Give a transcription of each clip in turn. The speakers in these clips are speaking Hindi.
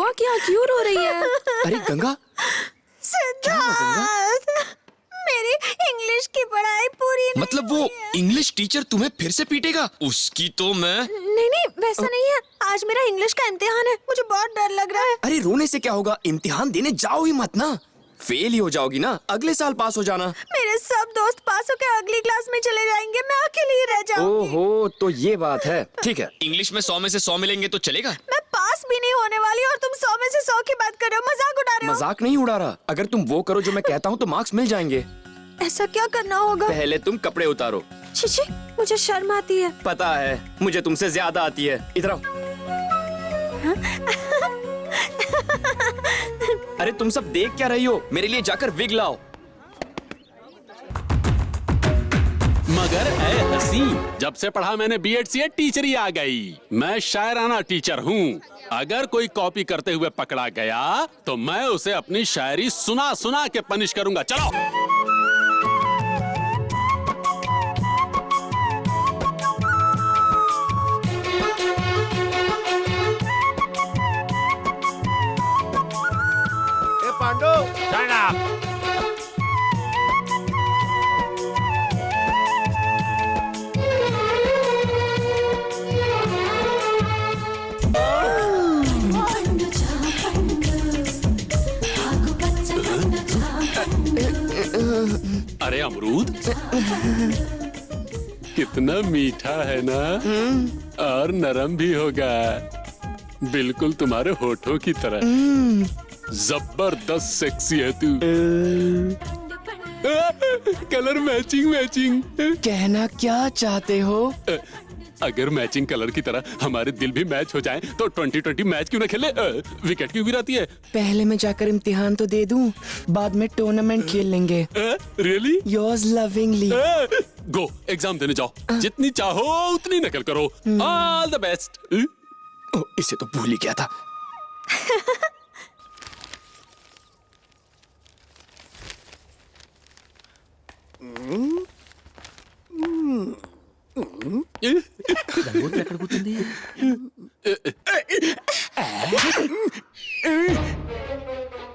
हुआ क्या? क्यों रो रही है? अरे गंगा, सिद्धार्थ, मेरी इंग्लिश की पढ़ाई पूरी नहीं मतलब वो इंग्लिश टीचर तुम्हें फिर से पीटेगा? उसकी तो मैं... नहीं, वैसा नहीं है। आज मेरा इंग्लिश का इम्तिहान है, मुझे बहुत डर लग रहा है। अरे रोने से क्या होगा, इम्तिहान देने जाओ ही मत ना। फेल ही हो जाओगी ना, अगले साल पास हो जाना। मेरे सब दोस्त पास होकर अगली क्लास में चले जाएंगे, मैं अकेली ही रह जाऊंगी। ओहो, तो ये बात है। ठीक है, इंग्लिश में 100 में से 100 मिलेंगे तो चलेगा? मैं पास भी नहीं होने वाली और तुम 100 में से 100 की बात कर रहे हो, मजाक उड़ा रहे हो। मजाक नहीं उड़ा रहा। अगर तुम वो करो जो मैं कहता हूँ तो मार्क्स मिल जाएंगे। ऐसा क्या करना होगा? पहले तुम कपड़े उतारो। छी, मुझे शर्म आती है। पता है, मुझे तुमसे ज्यादा आती है। इधर आओ। अरे तुम सब देख क्या रही हो? मेरे लिए जाकर विग लाओ। मगर ऐ हसी, जब से पढ़ा मैंने बीएड से टीचर आ गई। मैं शायराना टीचर हूँ। अगर कोई कॉपी करते हुए पकड़ा गया तो मैं उसे अपनी शायरी सुना सुना के पनिश करूंगा। चलो। Pandu, Shut up! अरे अमरूद, कितना मीठा है ना, और नरम भी होगा, बिल्कुल तुम्हारे होठों की तरह। जबरदस्त सेक्सी है तू। Colour matching. कहना क्या चाहते हो? अगर मैचिंग कलर की तरह हमारे दिल भी मैच हो जाएं, तो 2020 मैच क्यों ना खेले? विकेट क्यों गिराती है? पहले मैं जाकर इम्तिहान तो दे दूं, बाद में टूर्नामेंट खेल लेंगे। Really? Yours lovingly. Go, exam देने जाओ। जितनी चाहो उतनी नकल करो। All the best. इसे तो भूल ही गया था।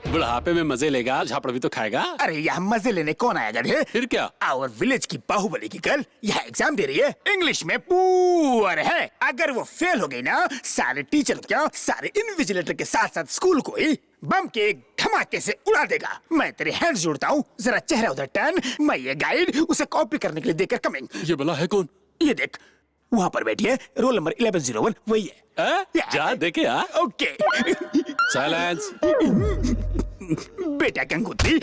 बुढ़ापे में मजे लेगा, झापड़ भी तो खाएगा। अरे यहाँ मजे लेने कौन आया गधे? फिर क्या? आवर विलेज की बाहुबली की गर्ल यहाँ एग्जाम दे रही है, इंग्लिश में पुअर है। अगर वो फेल हो गई ना, सारे टीचर क्या, सारे इन्विजिलेटर के साथ साथ स्कूल को ही बम के एक धमाके से उड़ा देगा। मैं तेरे हैंड्स जोड़ता हूँ, जरा चेहरा उधर टर्न। मैं ये गाइड उसे कॉपी करने के लिए देकर कमिंग। ये बला है कौन? ये देख, वहाँ पर बैठी है, रोल नंबर 1101, वही है। जा देखे। ओके। साइलेंस। बेटा गंगोत्री,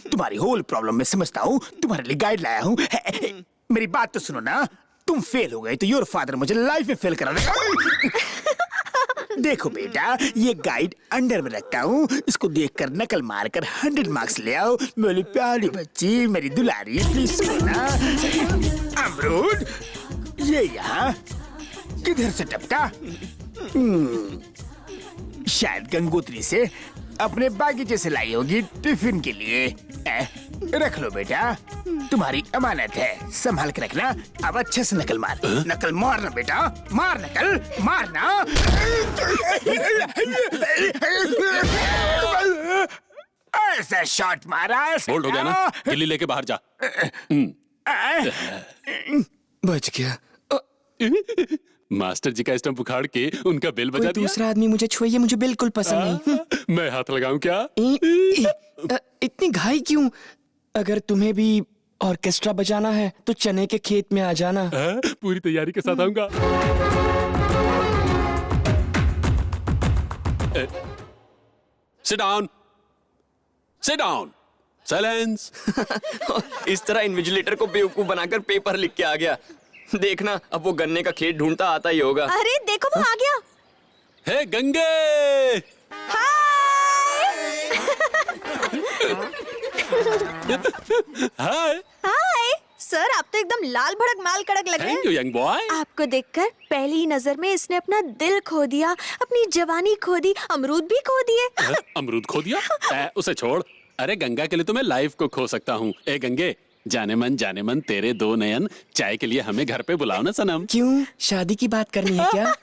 तुम्हारी होल प्रॉब्लम मैं समझता हूँ, तुम्हारे लिए गाइड लाया हूँ। मेरी बात तो सुनो ना, तुम फेल हो गए तो योर फादर मुझे लाइफ में फेल करा देगा। देखो बेटा, ये गाइड अंडर में रखता हूँ, इसको देखकर नकल मारकर 100 मार्क्स ले आओ। मेरी प्यारी बच्ची, मेरी दुलारी, प्लीज सुनो ना। अमरूद, ये यहाँ किधर से टपका? शायद गंगोत्री से अपने बागीचे से लाई होगी टिफिन के लिए। रख लो बेटा, तुम्हारी अमानत है, संभाल के रखना। अब अच्छे से नकल मार। नकल मारना बेटा, मार नकल, मारना। ऐसा शॉट मारा। बोल्ड हो गया ना, गिल्ली लेके बाहर जा। बच गया। मास्टर जी का स्टंप उखाड़ के उनका बेल बजा दिया। दूसरा आदमी मुझे छुए, ये मुझे बिल्कुल पसंद नहीं। मैं हाथ लगाऊं क्या? इतनी घाई क्यों? अगर तुम्हें भी ऑर्केस्ट्रा बजाना है तो चने के खेत में आ जाना। पूरी तैयारी के साथ आऊंगा। Sit down, sit down, silence. इस तरह इन्विजिलेटर को बेवकूफ बनाकर पेपर लिख के आ गया। देखना, अब वो गन्ने का खेत ढूंढता आता ही होगा। अरे देखो, वो आ गया। हे गंगे! हाय। हाय सर, आप तो एकदम लाल भड़क माल कड़क लग रहे हैं। Thank you young boy. आपको देखकर पहली ही नजर में इसने अपना दिल खो दिया, अपनी जवानी खो दी, अमरूद भी खो दिए। अमरूद खो दिया? उसे छोड़। अरे गंगा के लिए तो मैं लाइफ को खो सकता हूँ। ए गंगे, जाने मन तेरे दो नयन, चाय के लिए हमें घर पे बुलाओ ना सनम। क्यों, शादी की बात करनी है क्या?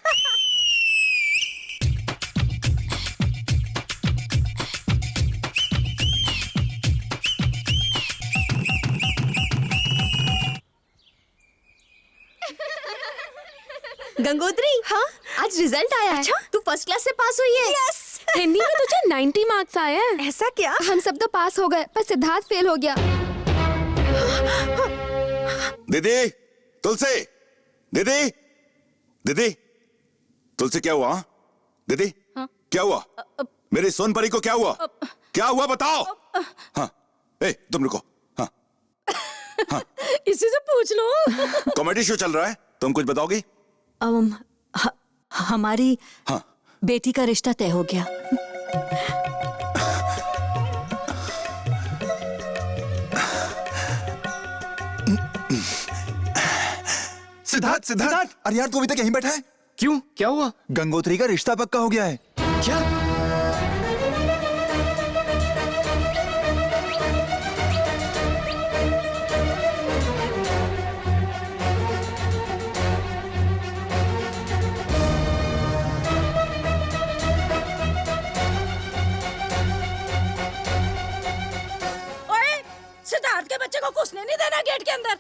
गंगोत्री, हाँ आज रिजल्ट आया है। अच्छा? तू फर्स्ट क्लास से पास हुई है। यस। हिंदी में तुझे 90 मार्क्स आए हैं। ऐसा क्या? हम सब तो पास हो गए पर सिद्धार्थ फेल हो गया। दीदी, तुलसी, दीदी, दीदी, तुलसी क्या हुआ? दीदी, क्या हुआ? मेरी सोनपरी को क्या हुआ? क्या हुआ बताओ? हाँ, ए तुम रुको। हाँ, हाँ। इसी से पूछ लो। कॉमेडी शो चल रहा है, तुम कुछ बताओगी? हमारी हाँ, बेटी का रिश्ता तय हो गया। सिद्धार्थ, सिद्धार्थ, अरे यार तू अभी तक यहीं बैठा है? क्यों, क्या हुआ? गंगोत्री का रिश्ता पक्का हो गया है। क्या? ओए, सिद्धार्थ के बच्चे को घुसने नहीं देना गेट के अंदर।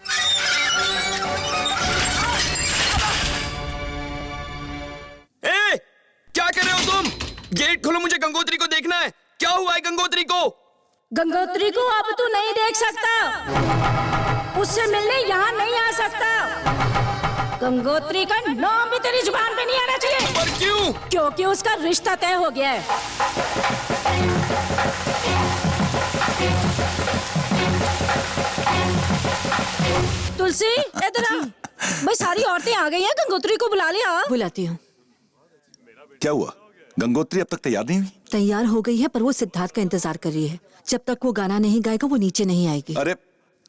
ए, क्या कर रहे हो तुम? गेट खोलो, मुझे गंगोत्री को देखना है। क्या हुआ है गंगोत्री को? गंगोत्री को अब तू नहीं देख सकता, उससे मिलने यहाँ नहीं आ सकता। गंगोत्री का नाम भी तेरी जुबान पे नहीं आना चाहिए। पर क्यों? क्योंकि उसका रिश्ता तय हो गया है। तुलसी इधर आ। भाई सारी औरतें आ गई हैं, गंगोत्री को बुला लिया। बुलाती हूँ। क्या हुआ? गंगोत्री अब तक तैयार नहीं हुई? तैयार हो गई है पर वो सिद्धार्थ का इंतजार कर रही है। जब तक वो गाना नहीं गाएगा वो नीचे नहीं आएगी। अरे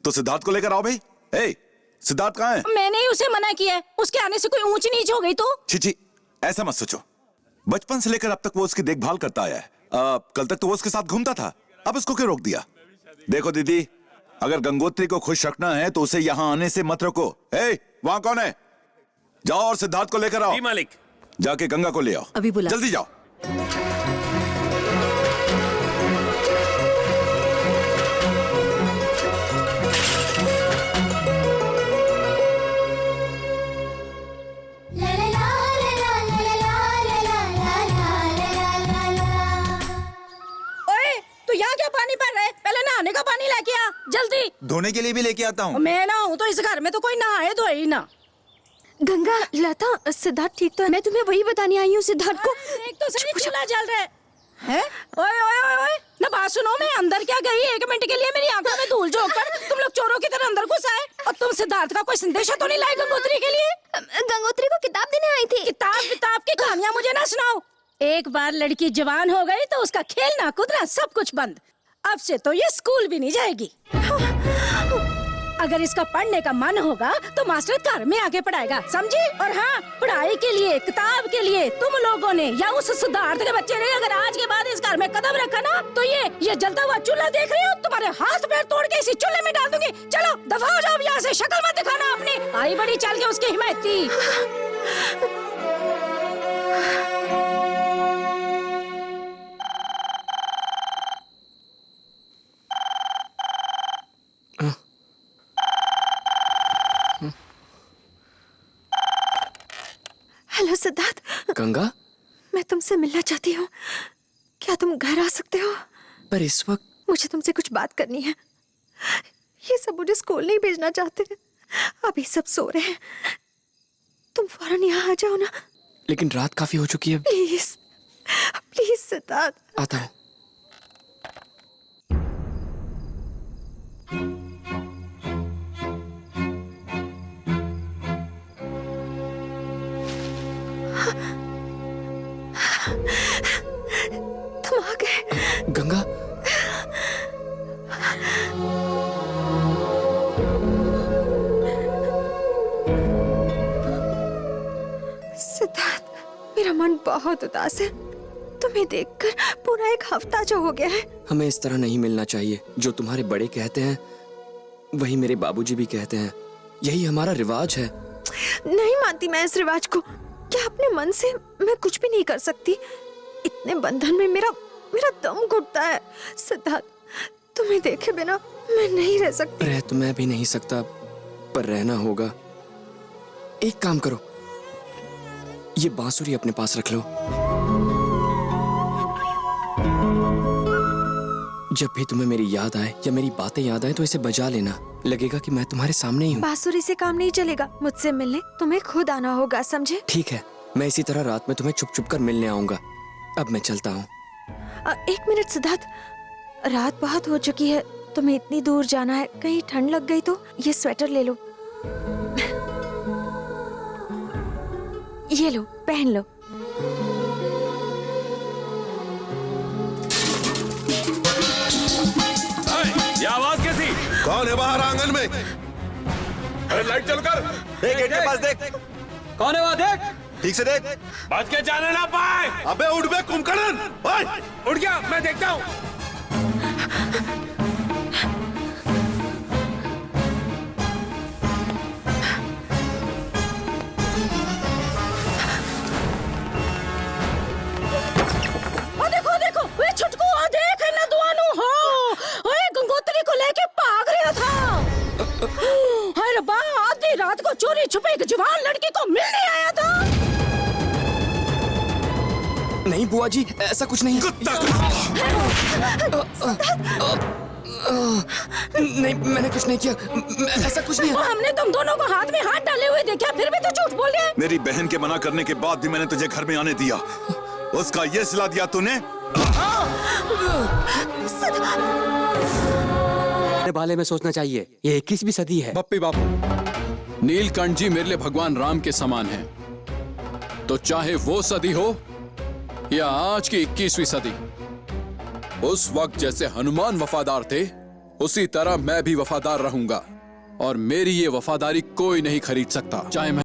तो सिद्धार्थ को लेकर आओ भाई। ए, सिद्धार्थ कहाँ है? मैंने ही उसे मना किया है, उसके आने से कोई ऊंच नीच हो गई तो। छी, ऐसा मत सोचो। बचपन से लेकर अब तक वो उसकी देखभाल करता आया है। कल तक तो वो उसके साथ घूमता था, अब इसको क्यों रोक दिया? देखो दीदी, अगर गंगोत्री को खुश रखना है तो उसे यहाँ आने से मत रोको। ए, वहाँ कौन है? जाओ और सिद्धार्थ को लेकर आओ। जी मालिक। जाके गंगा को ले आओ। अभी बुला। जल्दी जाओ। ओए, तू यहाँ क्या पानी भर रहा है? पहले नहाने का पानी लेके आ, जल्दी। धोने के लिए भी लेके आता हूँ। मैं ना हूँ तो इस घर में तो कोई नहाए धोए ही ना। गंगा, लता, सिद्धार्थ ठीक तो है? मैं तुम्हें वही बताने आई हूँ सिद्धार्थ को। एक तो सही चूल्हा जल रहा है। हैं? ओए ओए ओए ओए, ना बात सुनो, मैं अंदर क्या गई 1 मिनट के लिए मेरी आंखों में धूल झोंक कर तुम लोग चोरों की तरह अंदर घुस आए। और तुम सिद्धार्थ का कोई संदेशा तो नहीं लाए गंगोत्री के लिए? गंगोत्री को किताब देने आई थी। किताब की कहानियां मुझे ना सुनाओ। एक बार लड़की जवान हो गई तो उसका खेलना कूदना सब कुछ बंद। अब से तो ये स्कूल भी नहीं जाएगी। अगर इसका पढ़ने का मन होगा तो मास्टर घर में आके पढ़ाएगा, समझी? और हाँ, पढ़ाई के लिए, किताब के लिए तुम लोगों ने या उस सिद्धार्थ के बच्चे ने अगर आज के बाद इस घर में कदम रखा ना तो ये जलता हुआ चूल्हा देख रही हो, तुम्हारे हाथ पैर तोड़ के इसी चूल्हे में डाल दूंगी। चलो दफा हो जाओ यहाँ से, शक्ल मत दिखाना अपनी। आई बड़ी चाल के उसकी हिमायती। हेलो सिद्धार्थ। गंगा, मैं तुमसे मिलना चाहती हूँ, क्या तुम घर आ सकते हो? पर इस वक्त मुझे तुमसे कुछ बात करनी है। ये सब मुझे स्कूल नहीं भेजना चाहते, अभी सब सो रहे हैं। तुम फौरन यहाँ आ जाओ ना। लेकिन रात काफी हो चुकी है। Please please Siddharth. आता हूँ। तुम आ गए। गंगा, सिद्धार्थ, मेरा मन बहुत उदास है। तुम्हें देखकर पूरा 1 हफ्ता जो हो गया है। हमें इस तरह नहीं मिलना चाहिए। जो तुम्हारे बड़े कहते हैं वही मेरे बाबूजी भी कहते हैं, यही हमारा रिवाज है। नहीं मानती मैं इस रिवाज को। क्या अपने मन से मैं कुछ भी नहीं कर सकती? इतने बंधन में मेरा मेरा दम घुटता है। सिद्धार्थ, तुम्हें देखे बिना मैं नहीं रह सकती। रह तो मैं भी नहीं सकता, पर रहना होगा। एक काम करो, ये बांसुरी अपने पास रख लो। जब भी तुम्हें मेरी याद आए या मेरी बातें याद आए तो इसे बजा लेना, लगेगा कि मैं तुम्हारे सामने ही हूँ। बांसुरी से काम नहीं चलेगा, मुझसे मिलने तुम्हें खुद आना होगा, समझे? ठीक है, मैं इसी तरह रात में तुम्हें छुप छुप कर मिलने आऊंगा। अब मैं चलता हूँ। 1 मिनट सिद्धार्थ, रात बहुत हो चुकी है, तुम्हें इतनी दूर जाना है, कहीं ठंड लग गई तो ये स्वेटर ले लो। ये लो, पहन लो। ये आवाज कैसी? कौन है बाहर आंगन में? अरे लाइट चल कर। देख गेट के पास देख। कौन है वहाँ? देख, ठीक से देख। बच के जाने ना पाए। अबे उठ बे कुंभकर्ण। ओए, उठ गया, मैं देखता हूँ। देखो देखो, वे छुटकू आ देख ना दुआनु हो। ओए गंगोत्री को लेके भाग रहा था। अरे बा, आधी रात को चोरी छुपे एक जवान लड़की को मिलने आया था। नहीं बुआ जी, ऐसा कुछ नहीं। नहीं, मैंने कुछ नहीं किया, ऐसा कुछ नहीं। हमने तुम दोनों को हाथ में हाथ डाले हुए देखा, फिर भी तो झूठ बोल रहे हैं। मेरी बहन के मना करने के बाद भी मैंने तुझे घर में आने दिया, उसका ये सिला दिया तूने? बारे में सोचना चाहिए, ये 21वीं सदी है। बप्पी बापू, नीलकंठ जी मेरे लिए भगवान राम के समान हैं। तो चाहे वो सदी हो या आज की 21वीं सदी, उस वक्त जैसे हनुमान वफादार थे, उसी तरह मैं भी वफादार रहूंगा। और मेरी ये वफादारी कोई नहीं खरीद सकता, चाहे मैं